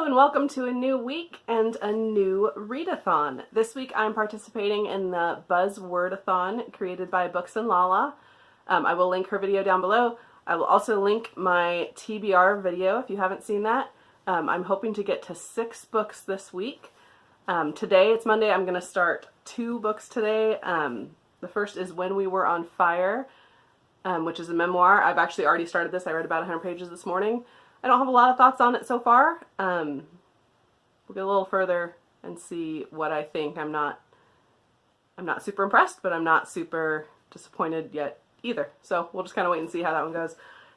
Hello and welcome to a new week and a new readathon. This week I'm participating in the Buzzwordathon created by Books and Lala. I will link her video down below. I will also link my TBR video if you haven't seen that. I'm hoping to get to 6 books this week. Today, it's Monday, I'm going to start 2 books today. The first is When We Were on Fire, which is a memoir. I've actually already started this. I read about 100 pages this morning. I don't have a lot of thoughts on it so far. We'll get a little further and see what I think. I'm not super impressed, but I'm not super disappointed yet either. So we'll just kind of wait and see how that one goes.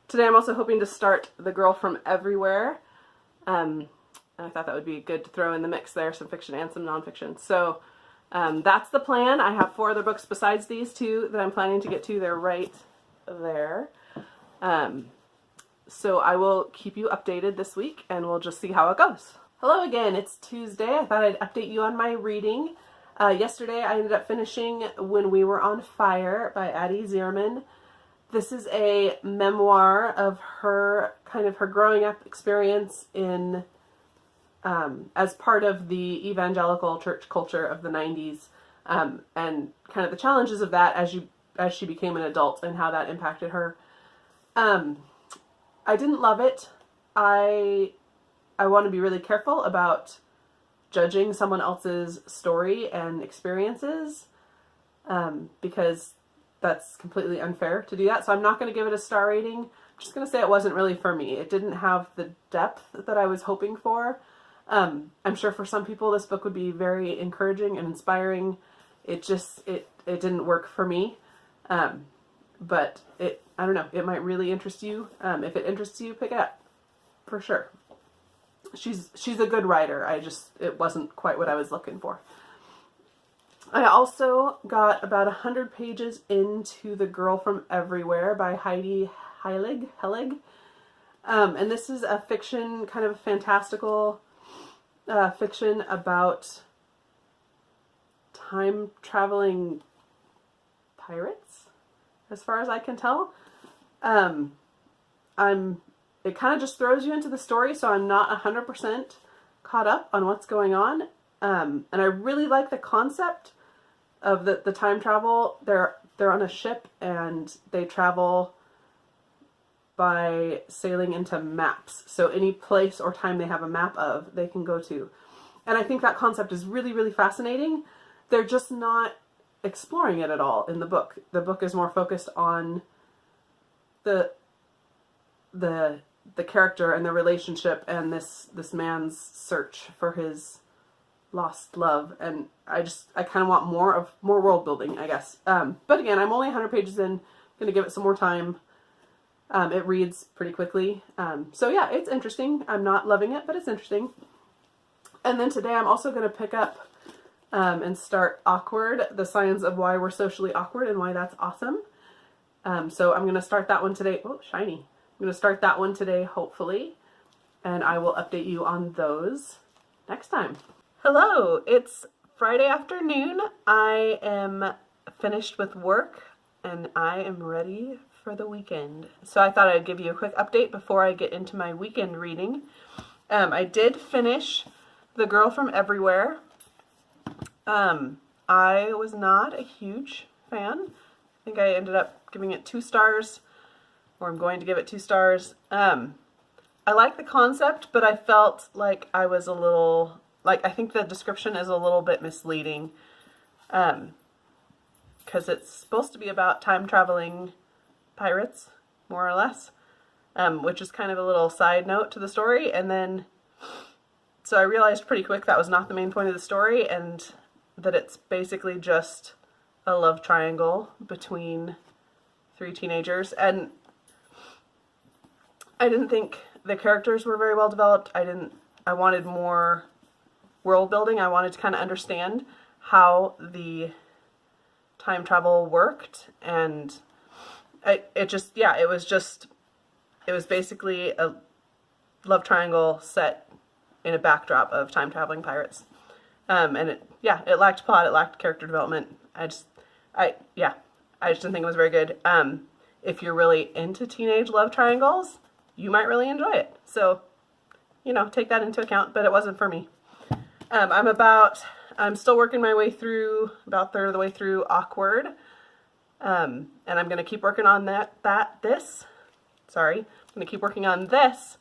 Today I'm also hoping to start The Girl from Everywhere. I thought that would be good to throw in the mix there, some fiction and some nonfiction. So that's the plan. I have 4 other books besides these 2 that I'm planning to get to. They're right there. So I will keep you updated this week and we'll just see how it goes. Hello again, it's Tuesday. I thought I'd update you on my reading. Yesterday I ended up finishing When We Were on Fire by Addie Zierman. This is a memoir of her, kind of her growing up experience in, as part of the evangelical church culture of the 90s, and kind of the challenges of that as she became an adult and how that impacted her. I didn't love it. I want to be really careful about judging someone else's story and experiences, because that's completely unfair to do that. So I'm not going to give it a star rating. I'm just going to say it wasn't really for me. It didn't have the depth that I was hoping for. I'm sure for some people this book would be very encouraging and inspiring. It didn't work for me. But I don't know, it might really interest you. If it interests you, pick it up, for sure. She's a good writer. It wasn't quite what I was looking for. I also got about 100 pages into The Girl from Everywhere by Heidi Heilig. And this is a fiction, kind of a fantastical fiction about time-traveling pirates, as far as I can tell. It kind of just throws you into the story, so I'm not 100% caught up on what's going on. And I really like the concept of the time travel. They're on a ship and they travel by sailing into maps. So any place or time they have a map of, they can go to. And I think that concept is really, really fascinating. They're just not exploring it at all in the book. The book is more focused on the character and the relationship and this man's search for his lost love, and I kind of want more world building, I guess. But again, I'm only 100 pages in. I'm gonna give it some more time. It reads pretty quickly. So yeah, it's interesting. I'm not loving it, but it's interesting. And then today I'm also gonna pick up and start Awkward, The Signs of Why We're Socially Awkward and Why That's Awesome. So I'm going to start that one today. Oh, shiny. I'm going to start that one today, hopefully, and I will update you on those next time. Hello, it's Friday afternoon. I am finished with work and I am ready for the weekend. So I thought I'd give you a quick update before I get into my weekend reading. I did finish The Girl from Everywhere. I was not a huge fan. I think I ended up giving it 2 stars, or I'm going to give it 2 stars. I like the concept, but I felt like I was a little, I think the description is a little bit misleading, because it's supposed to be about time-traveling pirates, more or less, which is kind of a little side note to the story, and then, so I realized pretty quick that was not the main point of the story, and that it's basically just a love triangle between 3 teenagers. And I didn't think the characters were very well developed. I wanted more world building. I wanted to kind of understand how the time travel worked, and it was basically a love triangle set in a backdrop of time traveling pirates. And it lacked plot, it lacked character development. I just didn't think it was very good. If you're really into teenage love triangles, you might really enjoy it. So you know, take that into account, but it wasn't for me. I'm still working my way through, about a third of the way through Awkward. And I'm going to keep working on I'm going to keep working on this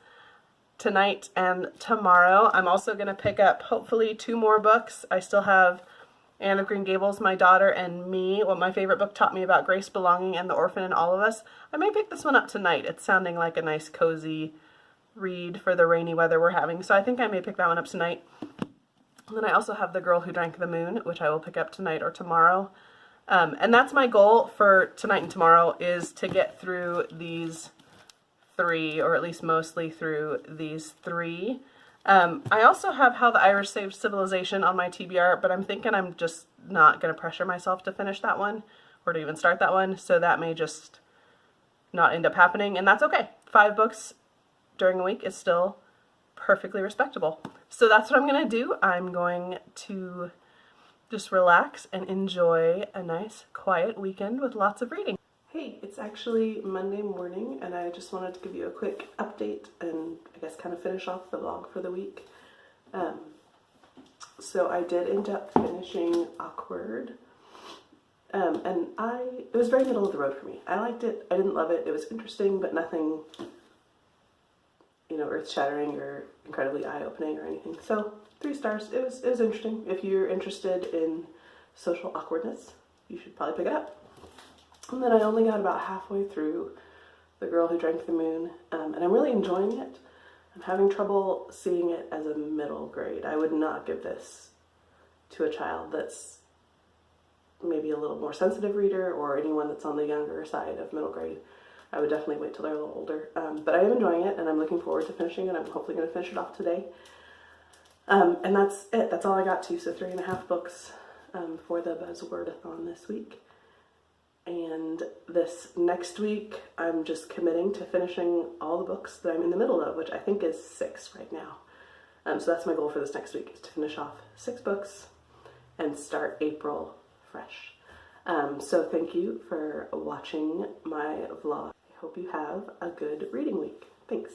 tonight and tomorrow. I'm also going to pick up hopefully 2 more books. I still have Anne of Green Gables, My Daughter and Me, what my favorite book taught me about grace, belonging, and the orphan in all of us. I may pick this one up tonight. It's sounding like a nice cozy read for the rainy weather we're having, so I think I may pick that one up tonight. And then I also have The Girl Who Drank the Moon, which I will pick up tonight or tomorrow. And that's my goal for tonight and tomorrow, is to get through these 3, or at least mostly through these 3. I also have How the Irish Saved Civilization on my TBR, but I'm thinking I'm just not going to pressure myself to finish that one, or to even start that one, so that may just not end up happening, and that's okay. 5 books during a week is still perfectly respectable. So that's what I'm going to do. I'm going to just relax and enjoy a nice, quiet weekend with lots of reading. Hey, it's actually Monday morning, and I just wanted to give you a quick update and I guess kind of finish off the vlog for the week. So I did end up finishing Awkward, and it was very middle of the road for me. I liked it. I didn't love it. It was interesting, but nothing, you know, earth-shattering or incredibly eye-opening or anything. So 3 stars. It was interesting. If you're interested in social awkwardness, you should probably pick it up. And then I only got about halfway through The Girl Who Drank the Moon, and I'm really enjoying it. I'm having trouble seeing it as a middle grade. I would not give this to a child that's maybe a little more sensitive reader, or anyone that's on the younger side of middle grade. I would definitely wait till they're a little older. But I am enjoying it, and I'm looking forward to finishing it. I'm hopefully going to finish it off today. And that's it. That's all I got to. So 3.5 books for the Buzzwordathon this week. And this next week, I'm just committing to finishing all the books that I'm in the middle of, which I think is 6 right now. So that's my goal for this next week, is to finish off 6 books and start April fresh. So thank you for watching my vlog. I hope you have a good reading week. Thanks.